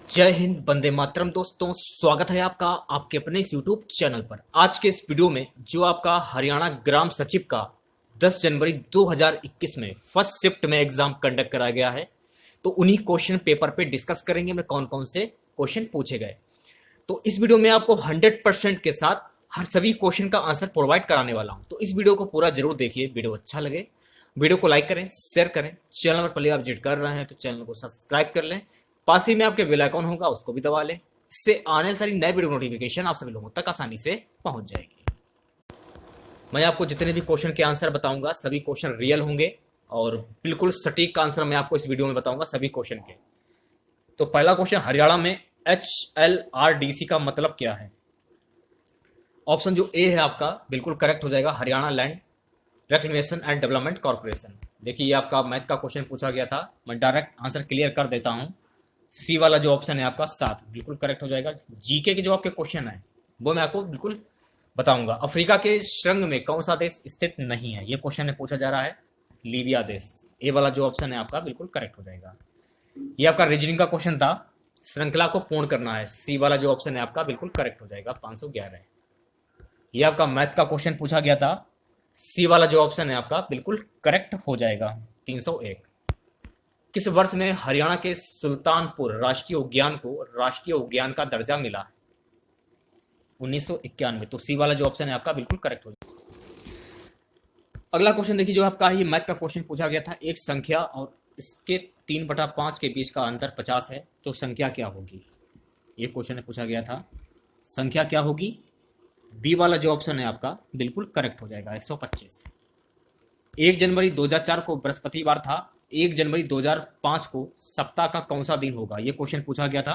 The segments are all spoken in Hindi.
जय हिंद, वंदे मातरम। दोस्तों, स्वागत है आपका आपके अपने इस यूट्यूब चैनल पर। आज के इस वीडियो में जो आपका हरियाणा ग्राम सचिव का 10 जनवरी 2021 में फर्स्ट शिफ्ट में एग्जाम कंडक्ट कराया गया है, तो उन्हीं क्वेश्चन पेपर पे डिस्कस करेंगे में कौन कौन से क्वेश्चन पूछे गए। तो इस वीडियो में आपको 100% के साथ हर सभी क्वेश्चन का आंसर प्रोवाइड कराने वाला हूं, तो इस वीडियो को पूरा जरूर देखिए। वीडियो अच्छा लगे वीडियो को लाइक करें, शेयर करें। चैनल पर पहले आप विजिट कर रहे हैं तो चैनल को सब्सक्राइब कर लें। पास ही में आपके बेल आइकॉन होगा, उसको भी दबा लें। इससे आने वाली सारी नए वीडियो नोटिफिकेशन आप सभी लोगों तक आसानी से पहुंच जाएगी। मैं आपको जितने भी क्वेश्चन के आंसर बताऊंगा सभी क्वेश्चन रियल होंगे और बिल्कुल सटीक आंसर मैं आपको इस वीडियो में बताऊंगा सभी क्वेश्चन के। तो पहला क्वेश्चन, हरियाणा में HLRDC का मतलब क्या है? ऑप्शन जो ए है आपका बिल्कुल करेक्ट हो जाएगा, Haryana land recognition and development corporation. देखिए, ये आपका मैथ का क्वेश्चन पूछा गया था, मैं डायरेक्ट आंसर क्लियर कर देता हूं। सी वाला जो ऑप्शन है आपका 7 बिल्कुल करेक्ट हो जाएगा। जीके के जो आपके क्वेश्चन है वो मैं आपको बिल्कुल बताऊंगा। अफ्रीका के श्रृंग में कौन सा देश स्थित नहीं है, ये क्वेश्चन में पूछा जा रहा है, लीबिया देश। ए वाला जो ऑप्शन है आपका बिल्कुल करेक्ट हो जाएगा। ये आपका रीजनिंग का क्वेश्चन था, श्रृंखला को पूर्ण करना है। सी वाला जो ऑप्शन है आपका बिल्कुल करेक्ट हो जाएगा, 511। ये आपका मैथ का क्वेश्चन पूछा गया था, सी वाला जो ऑप्शन है आपका बिल्कुल करेक्ट हो जाएगा, 301। किस वर्ष में हरियाणा के सुल्तानपुर राष्ट्रीय उद्यान को राष्ट्रीय उद्यान का दर्जा मिला? 1991। तो सी वाला जो ऑप्शन है आपका बिल्कुल करेक्ट हो जाएगा। अगला क्वेश्चन देखिए, जो आपका ही मैथ का क्वेश्चन पूछा गया था, एक संख्या और इसके 3/5 के बीच का अंतर 50 है, तो संख्या क्या होगी? ये क्वेश्चन पूछा गया था, संख्या क्या होगी? बी वाला जो ऑप्शन है आपका बिल्कुल करेक्ट हो जाएगा, 125। 1 जनवरी 2004 को बृहस्पतिवार था, 1 जनवरी 2005 को सप्ताह का कौन सा दिन होगा? ये क्वेश्चन पूछा गया था।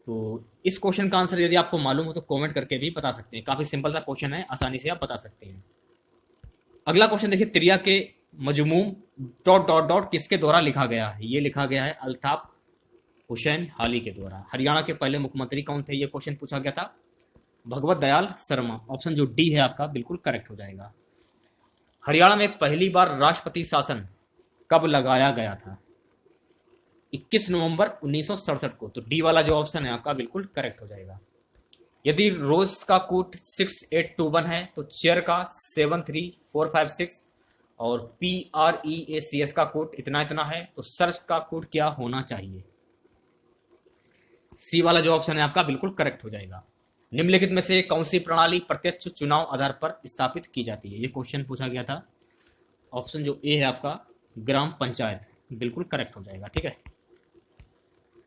तो इस क्वेश्चन का आंसर यदि आपको मालूम हो तो कमेंट करके भी बता सकते हैं, काफी सिंपल सा क्वेश्चन है, आसानी से आप बता सकते हैं। अगला क्वेश्चन देखिए, त्रिया के मजमूम डॉट डॉट डॉट किसके द्वारा लिखा गया है? ये लिखा गया है अल्ताफ हुसैन हाली के द्वारा। हरियाणा के पहले मुख्यमंत्री कौन थे? ये क्वेश्चन पूछा गया था, भगवत दयाल शर्मा। ऑप्शन जो डी है आपका बिल्कुल करेक्ट हो जाएगा। हरियाणा में पहली बार राष्ट्रपति शासन कब लगाया गया था? 21 नवंबर 1967 को। तो डी वाला जो ऑप्शन है आपका बिल्कुल करेक्ट हो जाएगा। यदि रोज का कोड 6821 है तो चेयर का 73456 और PREACS का कोड इतना इतना है, तो सर्च का कोड क्या होना चाहिए? सी वाला जो ऑप्शन है आपका बिल्कुल करेक्ट हो जाएगा। निम्नलिखित में से कौन सी प्रणाली प्रत्यक्ष चुनाव आधार पर स्थापित की जाती है? ये क्वेश्चन पूछा गया था। ऑप्शन जो ए है आपका ग्राम पंचायत, बिल्कुल करेक्ट हो जाएगा। ठीक है,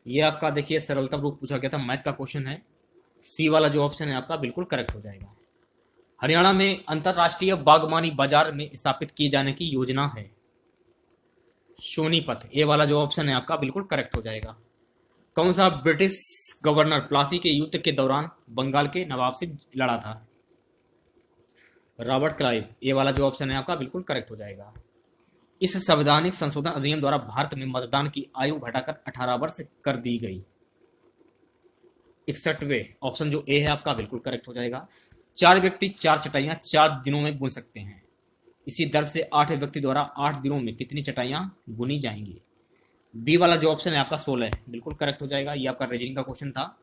ये आपका देखिए सरलतम रूप पूछा गया था, मैथ का क्वेश्चन है। सी वाला जो ऑप्शन है आपका बिल्कुल करेक्ट हो जाएगा। हरियाणा में अंतरराष्ट्रीय बागवानी बाजार में स्थापित किए जाने की योजना है, सोनीपत। ए वाला जो ऑप्शन है आपका बिल्कुल करेक्ट हो जाएगा। कौन सा ब्रिटिश गवर्नर प्लासी के युद्ध के दौरान बंगाल के नवाब से लड़ा था? Robert Clive. ये वाला जो ऑप्शन है आपका बिल्कुल करेक्ट हो जाएगा। इस संवैधानिक संशोधन अधिनियम द्वारा भारत में मतदान की आयु घटाकर 18 वर्ष कर दी गई, 61वें। ऑप्शन जो ए है आपका बिल्कुल करेक्ट हो जाएगा। 4 व्यक्ति 4 चटाइयां 4 दिनों में बुन सकते हैं, इसी दर से 8 व्यक्ति द्वारा 8 दिनों में कितनी चटाइयां बुनी जाएंगी? बी वाला जो ऑप्शन है आपका 16 बिल्कुल करेक्ट हो जाएगा। ये आपका रीजनिंग का क्वेश्चन था,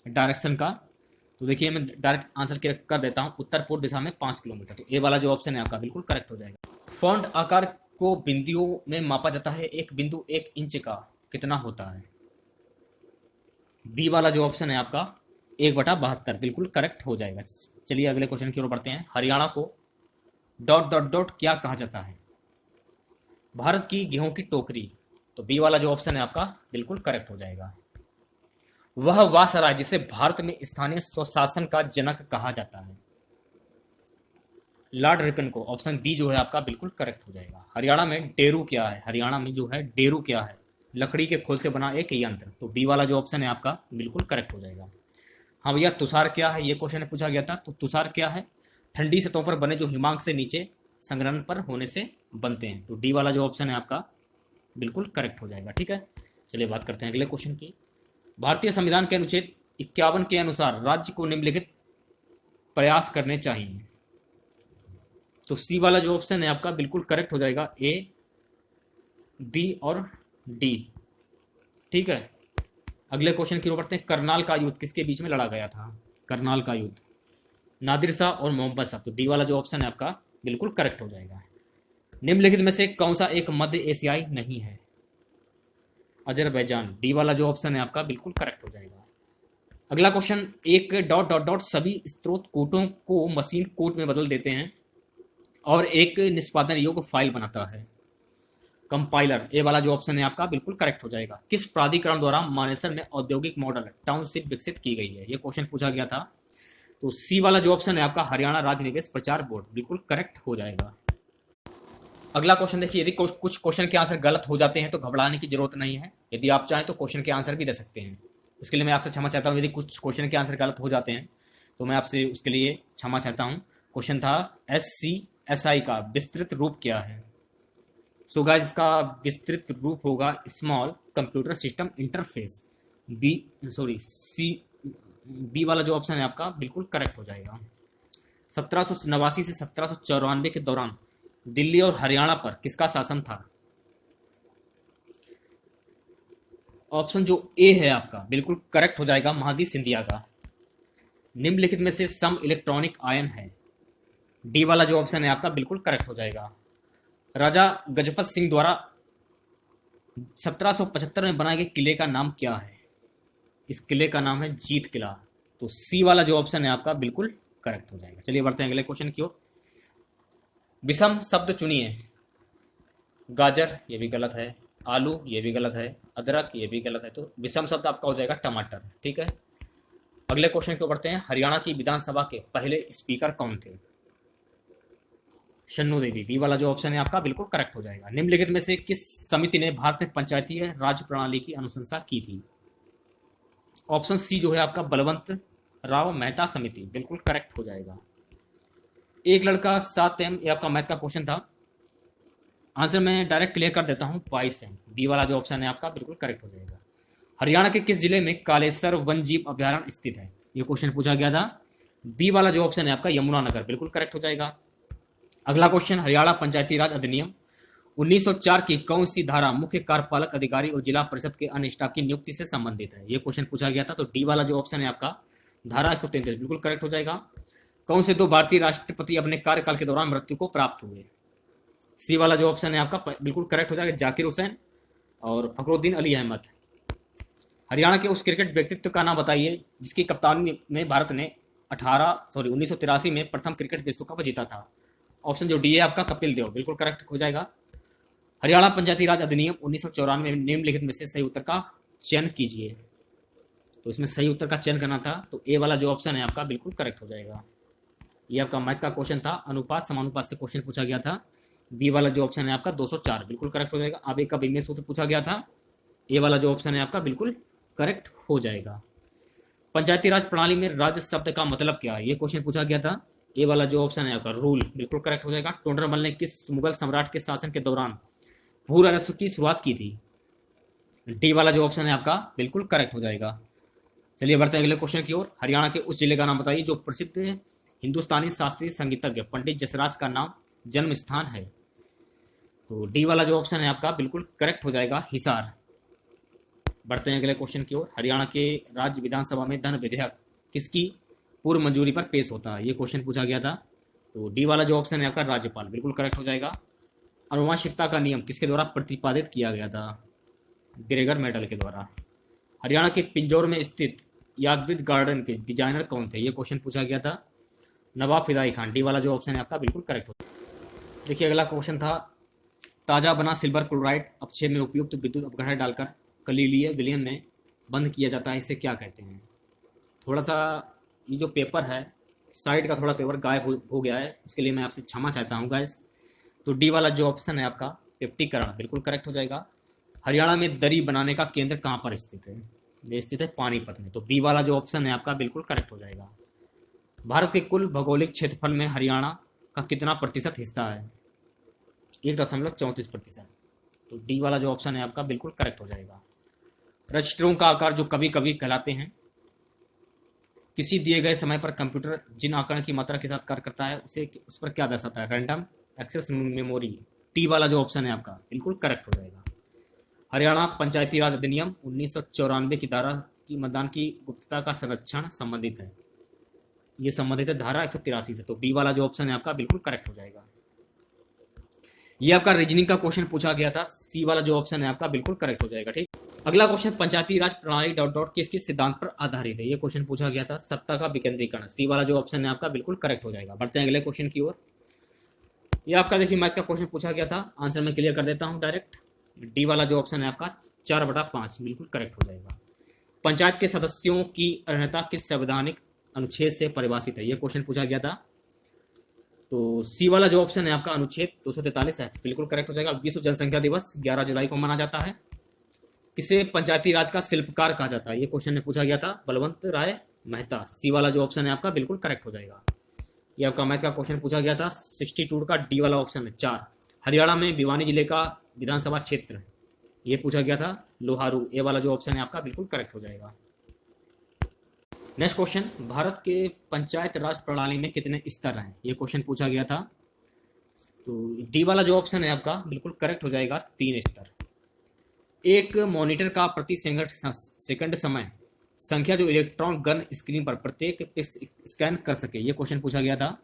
डायरेक्शन का। तो देखिए मैं डायरेक्ट आंसर कर देता हूँ, उत्तर पूर्व दिशा में 5 किलोमीटर। तो ए वाला जो ऑप्शन है आपका बिल्कुल करेक्ट हो जाएगा। फॉन्ट आकार को बिंदुओं में मापा जाता है, एक बिंदु 1 इंच का कितना होता है? बी वाला जो ऑप्शन है आपका 1/72 बिल्कुल करेक्ट हो जाएगा। चलिए अगले क्वेश्चन की ओर बढ़ते हैं। Haryana co dot dot dot क्या कहा जाता है? भारत की गेहूं की टोकरी। तो बी वाला जो ऑप्शन है आपका बिल्कुल करेक्ट हो जाएगा। वह वासराय जिसे भारत में स्थानीय स्वशासन का जनक कहा जाता है, लॉर्ड रिपन को। ऑप्शन बी जो है आपका बिल्कुल करेक्ट हो जाएगा। हरियाणा में डेरू क्या है? हरियाणा में जो है डेरू क्या है? लकड़ी के खोल से बना एक यंत्र। तो बी वाला जो ऑप्शन है आपका बिल्कुल करेक्ट हो जाएगा। हाँ भैया, तुषार क्या है? ये क्वेश्चन पूछा गया था। तो तुषार क्या है? ठंडी सतहों पर बने जो हिमांक से नीचे संग्रहण पर होने से बनते हैं। तो डी वाला जो ऑप्शन है आपका बिल्कुल करेक्ट हो जाएगा। ठीक है, चलिए बात करते हैं अगले क्वेश्चन की। भारतीय संविधान के अनुच्छेद 51 के अनुसार राज्य को निम्नलिखित प्रयास करने चाहिए। तो सी वाला जो ऑप्शन है आपका बिल्कुल करेक्ट हो जाएगा, ए, बी और डी। ठीक है, अगले क्वेश्चन की ओर बढ़ते हैं। करनाल का युद्ध किसके बीच में लड़ा गया था? करनाल का युद्ध नादिर शाह और मोहम्मद शाह। तो डी वाला जो ऑप्शन है आपका बिल्कुल करेक्ट हो जाएगा। निम्नलिखित में से कौन सा एक मध्य एशियाई नहीं है? अजरबैजान। डी वाला जो ऑप्शन है आपका बिल्कुल करेक्ट हो जाएगा। अगला क्वेश्चन, एक डॉट डॉट डॉट सभी स्रोत कोडों को मशीन कोड में बदल देते हैं और एक निष्पादन योग्य फाइल बनाता है। कंपाइलर। ए वाला जो ऑप्शन है आपका बिल्कुल करेक्ट हो जाएगा। किस प्राधिकरण द्वारा मानेसर में औद्योगिक मॉडल टाउनशिप विकसित की गई है? ये क्वेश्चन पूछा गया था। तो सी वाला जो ऑप्शन है आपका हरियाणा राज्य निवेश प्रचार बोर्ड बिल्कुल करेक्ट हो जाएगा। अगला क्वेश्चन देखिए, यदि कुछ क्वेश्चन के आंसर गलत हो जाते हैं तो घबराने की जरूरत नहीं है। यदि आप चाहें तो क्वेश्चन के आंसर भी दे सकते हैं। उसके लिए मैं आपसे क्षमा चाहता हूं। यदि कुछ क्वेश्चन के आंसर गलत हो जाते हैं तो मैं आपसे उसके लिए क्षमा चाहता हूं। क्वेश्चन था SCSI का विस्तृत रूप क्या है? सो गाइस, इसका विस्तृत रूप होगा small computer system interface. B वाला जो ऑप्शन है आपका बिल्कुल करेक्ट हो जाएगा। 1789 से 1794 के दौरान दिल्ली और हरियाणा पर किसका शासन था? ऑप्शन जो ए है आपका बिल्कुल करेक्ट हो जाएगा, महादी सिंधिया का। निम्नलिखित में से सम इलेक्ट्रॉनिक आयन है? डी वाला जो ऑप्शन है आपका बिल्कुल करेक्ट हो जाएगा। राजा गजपत सिंह द्वारा 1775 में बनाए गए किले का नाम क्या है? इस किले का नाम है जीत किला। तो सी वाला जो ऑप्शन है आपका बिल्कुल करेक्ट हो जाएगा। चलिए बढ़ते हैं अगले क्वेश्चन की ओर। विषम शब्द चुनिए। गाजर, ये भी गलत है। आलू, ये भी गलत है। अदरक, ये भी गलत है। तो विषम शब्द आपका हो जाएगा टमाटर। ठीक है, अगले क्वेश्चन की ओर बढ़ते हैं। हरियाणा की विधानसभा के पहले स्पीकर कौन थे? शन्नू देवी। बी वाला जो ऑप्शन है आपका बिल्कुल करेक्ट हो जाएगा। निम्नलिखित में से किस समिति ने भारत में पंचायती राज प्रणाली की अनुशंसा की थी? ऑप्शन सी जो है आपका बलवंत राव मेहता समिति बिल्कुल करेक्ट हो जाएगा। एक लड़का 7M, ये आपका मैथ का क्वेश्चन था। आंसर मैं डायरेक्ट क्लियर कर देता हूं, 22M। बी वाला जो ऑप्शन है आपका बिल्कुल करेक्ट हो जाएगा। हरियाणा के किस जिले में कालेसर वन जीव अभ्यारण्य स्थित है? ये क्वेश्चन पूछा गया था। बी वाला जो ऑप्शन है आपका यमुनानगर बिल्कुल करेक्ट हो जाएगा। अगला क्वेश्चन, हरियाणा पंचायती राज अधिनियम 1904 की कौन सी धारा मुख्य कार्यपालक अधिकारी और जिला परिषद के अन्य स्टाफ की नियुक्ति से संबंधित है? ये क्वेश्चन पूछा गया था। तो डी वाला जो ऑप्शन है आपका धारा 133 बिल्कुल करेक्ट हो जाएगा। कौन से दो भारतीय राष्ट्रपति अपने कार्यकाल के दौरान मृत्यु को प्राप्त हुए? सी वाला जो ऑप्शन है आपका बिल्कुल करेक्ट हो जाएगा, जाकिर हुसैन और फखरुद्दीन अली अहमद। हरियाणा के उस क्रिकेट व्यक्तित्व का नाम बताइए जिसकी कप्तानी में भारत ने 1983 में प्रथम क्रिकेट विश्व कप जीता था। ऑप्शन जो डी है आपका कपिल देव बिल्कुल करेक्ट हो जाएगा। हरियाणा पंचायती राज अधिनियम 1994 में निम्नलिखित में से सही उत्तर का चयन कीजिए। तो इसमें सही उत्तर का चयन करना था, तो ए वाला जो ऑप्शन है आपका बिल्कुल करेक्ट हो जाएगा। ये आपका मैथ का क्वेश्चन था, अनुपात समानुपात से क्वेश्चन पूछा गया था। बी वाला जो ऑप्शन है आपका 204 बिल्कुल करेक्ट हो जाएगा। आवेग का विमेय सूत्र पूछा गया था। ए वाला जो ऑप्शन है आपका बिल्कुल करेक्ट हो जाएगा। पंचायती राज प्रणाली में राज्य शब्द का मतलब क्या है? ये क्वेश्चन पूछा गया था। ए वाला जो ऑप्शन है आपका रूल बिल्कुल करेक्ट हो जाएगा। टोडरमल ने किस मुगल सम्राट के शासन के दौरान भू राजस्व की शुरुआत की थी? डी वाला जो ऑप्शन है आपका बिल्कुल करेक्ट हो जाएगा। चलिए बढ़ते हैं अगले क्वेश्चन की ओर। हरियाणा के उस जिले का नाम बताइए जो प्रसिद्ध हिंदुस्तानी शास्त्रीय संगीतज्ञ पंडित जसराज का नाम जन्म स्थान है। तो डी वाला जो ऑप्शन है आपका बिल्कुल करेक्ट हो जाएगा, हिसार। बढ़ते हैं अगले क्वेश्चन की ओर। हरियाणा के राज्य विधानसभा में धन विधेयक किसकी पूर्व मंजूरी पर पेश होता है? ये क्वेश्चन पूछा गया था। तो डी वाला जो ऑप्शन है आपका राज्यपाल बिल्कुल करेक्ट हो जाएगा। अनुवांशिकता का नियम किसके द्वारा प्रतिपादित किया गया था? ग्रेगर मेडल के द्वारा। हरियाणा के पिंजौर में स्थित यादविद गार्डन के डिजाइनर कौन थे? ये क्वेश्चन पूछा गया था, नवाब फिदाई खान। डी वाला जो ऑप्शन है आपका बिल्कुल करेक्ट हो। देखिए अगला क्वेश्चन था, ताजा बना सिल्वर क्लोराइड अपक्षय में उपयुक्त विद्युत अपघटन डालकर कलीलिय विलयन में बंद किया जाता है, इसे क्या कहते हैं? थोड़ा सा ये जो पेपर है साइड का थोड़ा पेपर गायब हो गया है, उसके लिए मैं आपसे क्षमा चाहता हूँ गाइस। तो डी वाला जो ऑप्शन है आपका पेप्टीकरण बिल्कुल करेक्ट हो जाएगा। हरियाणा में दरी बनाने का केंद्र कहाँ पर स्थित है? ये स्थित है पानीपत में। तो बी वाला जो ऑप्शन है आपका बिल्कुल करेक्ट हो जाएगा। भारत के कुल भौगोलिक क्षेत्रफल में हरियाणा का कितना प्रतिशत हिस्सा है? 1.34%। तो डी वाला जो ऑप्शन है आपका बिल्कुल करेक्ट हो जाएगा। रजिस्टरों का आकार जो कभी कभी कहलाते हैं, किसी दिए गए समय पर कंप्यूटर जिन आंकड़ों की मात्रा के साथ कार्य करता है उस पर क्या दर्शाता है? Random access memory. टी वाला जो ऑप्शन है आपका बिल्कुल करेक्ट हो जाएगा। हरियाणा पंचायती राज अधिनियम 1994 की धारा की मतदान की गुप्तता का संरक्षण संबंधित है। ये संबंधित है धारा 183 से। तो बी वाला जो ऑप्शन है आपका बिल्कुल करेक्ट हो जाएगा। ये आपका रीजनिंग का क्वेश्चन पूछा गया था। सी वाला जो ऑप्शन है आपका बिल्कुल करेक्ट हो जाएगा। ठीक, अगला क्वेश्चन, पंचायती राज प्रणाली डॉट डॉट किस सिद्धांत पर आधारित है। ये क्वेश्चन पूछा गया था। सत्ता का विकेंद्रीकरण। सी वाला जो ऑप्शन है आपका बिल्कुल करेक्ट हो जाएगा। बढ़ते हैं अगले क्वेश्चन की ओर। ये आपका देखिए मैथ का क्वेश्चन पूछा गया था। आंसर मैं क्लियर कर देता हूं डायरेक्ट। डी वाला जो ऑप्शन है आपका 4/5 बिल्कुल करेक्ट हो जाएगा। पंचायत के सदस्यों की अर्हता किस संवैधानिक अनुच्छेद से परिभाषित है। ये क्वेश्चन पूछा गया था। तो सी वाला जो ऑप्शन है आपका अनुच्छेद 243 है बिल्कुल करेक्ट हो जाएगा। विश्व जनसंख्या दिवस 11 जुलाई को मनाया जाता है। किसे पंचायती राज का शिल्पकार कहा जाता है। ये क्वेश्चन में पूछा गया था। बलवंत राय मेहता। सी वाला जो ऑप्शन है आपका बिल्कुल करेक्ट हो जाएगा। ये आपका मैथ का क्वेश्चन पूछा गया था। 62 का डी वाला ऑप्शन है 4। हरियाणा में भिवानी जिले का विधानसभा क्षेत्र, ये पूछा गया था लोहारू। ए वाला जो ऑप्शन है आपका बिल्कुल करेक्ट हो जाएगा। नेक्स्ट क्वेश्चन, भारत के पंचायत राज प्रणाली में कितने स्तर हैं। ये क्वेश्चन पूछा गया था। तो डी वाला जो ऑप्शन है आपका बिल्कुल करेक्ट हो जाएगा, 3 स्तर। एक मॉनिटर का प्रति सेकंड समय संख्या जो इलेक्ट्रॉन गन स्क्रीन पर प्रत्येक स्कैन कर सके। ये क्वेश्चन पूछा गया था।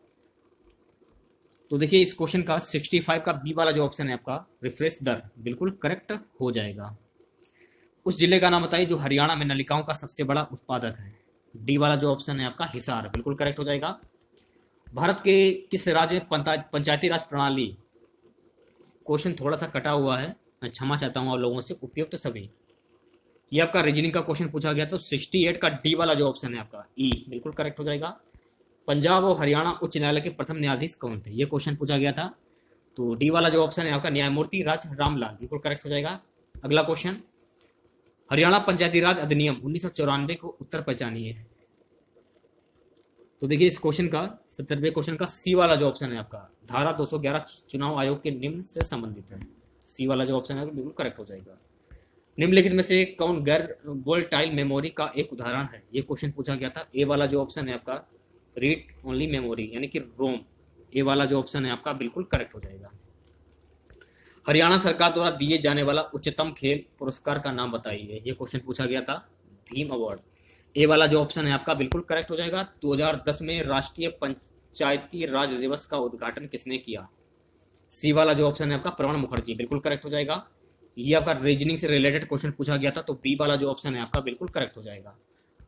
तो देखिए इस क्वेश्चन का 65 का बी वाला जो ऑप्शन है आपका रिफ्रेश दर बिल्कुल करेक्ट हो जाएगा। उस जिले का नाम बताइए जो हरियाणा में नलिकाओं का सबसे बड़ा उत्पादक है। डी वाला जो ऑप्शन है आपका हिसार बिल्कुल करेक्ट हो जाएगा। भारत के किस राज्य में पंचायती राज प्रणाली, क्वेश्चन थोड़ा सा कटा हुआ है, मैं क्षमा चाहता हूं आप लोगों से। उपयुक्त सभी, ये आपका रीजनिंग का क्वेश्चन पूछा गया। तो 68 का डी वाला जो ऑप्शन है आपका ई बिल्कुल करेक्ट हो जाएगा। पंजाब और हरियाणा उच्च न्यायालय के प्रथम न्यायाधीश कौन थे। ये क्वेश्चन पूछा गया था। तो डी वाला जो ऑप्शन है आपका न्यायमूर्ति राज रामलाल बिल्कुल करेक्ट हो जाएगा। अगला क्वेश्चन, हरियाणा पंचायती राज अधिनियम 1994 को उत्तर पहचानिए। तो देखिए इस क्वेश्चन का 70वें क्वेश्चन का सी वाला जो ऑप्शन है आपका धारा 211 चुनाव आयोग के निम्न से संबंधित है। सी वाला जो ऑप्शन है बिल्कुल करेक्ट हो जाएगा। निम्नलिखित में से कौन गैर वोलेटाइल मेमोरी का एक उदाहरण है। ये क्वेश्चन पूछा गया था। ए वाला जो ऑप्शन है आपका रीड ओनली मेमोरी यानी कि रोम। ए वाला जो ऑप्शन है आपका बिल्कुल करेक्ट हो जाएगा। हरियाणा सरकार द्वारा दिए जाने वाला उच्चतम खेल पुरस्कार का नाम बताइए। ये क्वेश्चन पूछा गया था। भीम अवार्ड। ए वाला जो ऑप्शन है आपका बिल्कुल करेक्ट हो जाएगा। 2010 में राष्ट्रीय पंचायती राज दिवस का उद्घाटन किसने किया। सी वाला जो ऑप्शन है आपका प्रणब मुखर्जी बिल्कुल करेक्ट हो जाएगा। ये आपका रीजनिंग से रिलेटेड क्वेश्चन पूछा गया था। तो बी वाला जो ऑप्शन है आपका बिल्कुल करेक्ट हो जाएगा।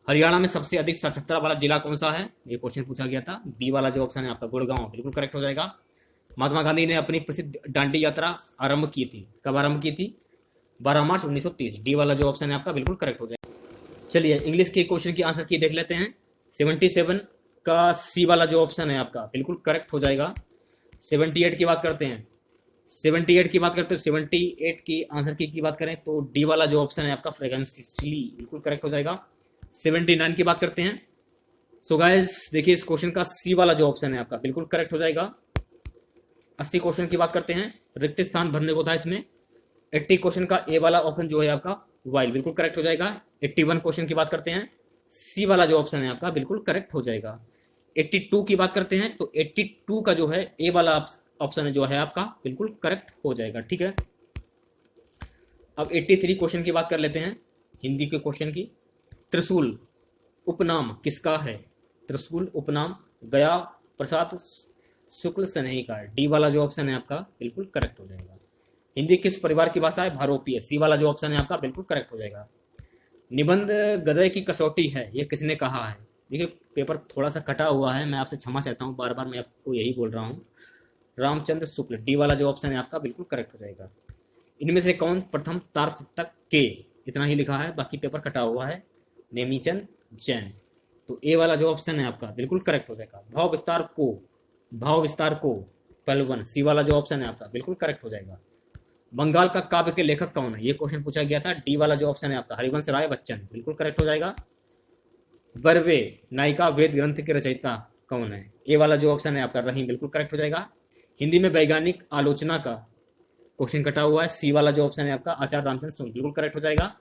हरियाणा में सबसे अधिक साक्षरता वाला जिला कौन सा है। ये क्वेश्चन पूछा गया था। बी वाला जो ऑप्शन है आपका गुड़गांव बिल्कुल करेक्ट हो जाएगा। महात्मा गांधी ने अपनी प्रसिद्ध दांडी यात्रा आरंभ की थी, कब आरंभ की थी। 12 मार्च 1930। डी वाला जो ऑप्शन है आपका बिल्कुल करेक्ट हो जाएगा। चलिए इंग्लिश के क्वेश्चन की आंसर की देख लेते हैं। 77 का सी वाला जो ऑप्शन है आपका बिल्कुल करेक्ट हो जाएगा। 78 की बात करते हैं। 78 की बात करते हैं। 78 की आंसर की बात करें तो डी वाला जो ऑप्शन है आपका फ्रेगनेंसली बिल्कुल करेक्ट हो जाएगा। 79 की बात करते हैं। सो गाइस देखिए इस क्वेश्चन का सी वाला जो ऑप्शन है आपका बिल्कुल करेक्ट हो जाएगा। 80 क्वेश्चन की बात करते हैं। रिक्त स्थान भरने को था इसमें। 80 क्वेश्चन का ए वाला ऑप्शन जो है आपका वाइल बिल्कुल करेक्ट हो जाएगा। 81 क्वेश्चन की बात करते हैं। सी वाला जो ऑप्शन है आपका बिल्कुल करेक्ट हो जाएगा। 82 की बात करते हैं तो 82 का जो है ए वाला ऑप्शन जो है आपका बिल्कुल करेक्ट हो जाएगा। ठीक है, अब 83 क्वेश्चन की बात कर लेते हैं, हिंदी के क्वेश्चन की। त्रिशूल उपनाम किसका है। त्रिशूल उपनाम गया प्रसाद शुक्ल स्नेही का है। डी वाला जो ऑप्शन है आपका बिल्कुल करेक्ट हो जाएगा। हिंदी किस परिवार की भाषा है। भारोपीय। सी वाला जो ऑप्शन है आपका बिल्कुल करेक्ट हो जाएगा। निबंध गधे की कसौटी है, ये किसने कहा है। देखिए पेपर थोड़ा सा कटा हुआ है, मैं आपसे क्षमा चाहता हूँ, बार बार मैं आपको यही बोल रहा हूँ। रामचंद्र शुक्ल। डी वाला जो ऑप्शन है आपका बिल्कुल करेक्ट हो जाएगा। इनमें से कौन प्रथम तार सप्तक के, इतना ही लिखा है, बाकी पेपर कटा हुआ है। नेमीचंद जैन। तो ए वाला जो ऑप्शन है आपका बिल्कुल करेक्ट हो जाएगा। भाव विस्तार को पहलवन। सी वाला जो ऑप्शन है आपका बिल्कुल करेक्ट हो जाएगा। बंगाल का काव्य के लेखक कौन है, ये क्वेश्चन पूछा गया था। डी वाला जो ऑप्शन है आपका हरिवंश राय बच्चन बिल्कुल करेक्ट हो जाएगा। बर्वे नायिका वेद ग्रंथ के रचयिता कौन है। ए वाला जो ऑप्शन है आपका रहीम बिल्कुल करेक्ट हो जाएगा। हिंदी में वैज्ञानिक आलोचना का क्वेश्चन कटा हुआ है। सी वाला जो ऑप्शन है आपका आचार्य रामचंद्र सोम बिल्कुल करेक्ट हो जाएगा।